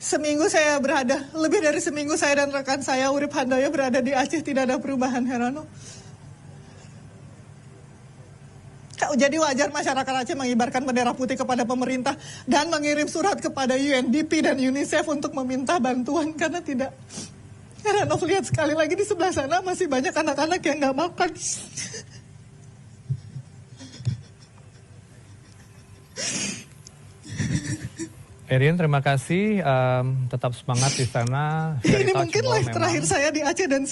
Lebih dari seminggu saya dan rekan saya Urip Handoyo berada di Aceh, tidak ada perubahan, Herano. Jadi wajar masyarakat Aceh mengibarkan bendera putih kepada pemerintah dan mengirim surat kepada UNDP dan UNICEF untuk meminta bantuan karena tidak. Herano, lihat sekali lagi di sebelah sana masih banyak anak-anak yang nggak makan. Irin, terima kasih. Tetap semangat di sana. Ini mungkin live terakhir saya di Aceh dan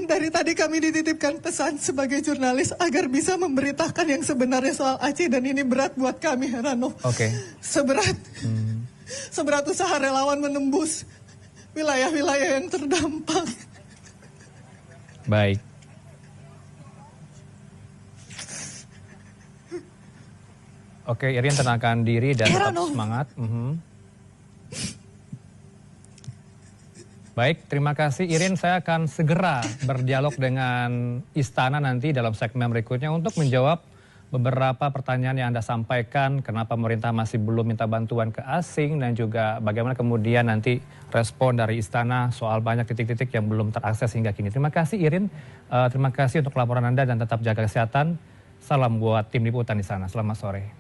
dari tadi kami dititipkan pesan sebagai jurnalis agar bisa memberitakan yang sebenarnya soal Aceh, dan ini berat buat kami, Herano. Oke. Seberat usaha relawan menembus wilayah-wilayah yang terdampak. Baik. Oke, Irin, tenangkan diri dan tetap semangat. Baik, terima kasih Irin. Saya akan segera berdialog dengan Istana nanti dalam segmen berikutnya untuk menjawab beberapa pertanyaan yang Anda sampaikan. Kenapa pemerintah masih belum minta bantuan ke asing, dan juga bagaimana kemudian nanti respon dari Istana soal banyak titik-titik yang belum terakses hingga kini. Terima kasih Irin, terima kasih untuk laporan Anda dan tetap jaga kesehatan. Salam buat tim liputan di sana. Selamat sore.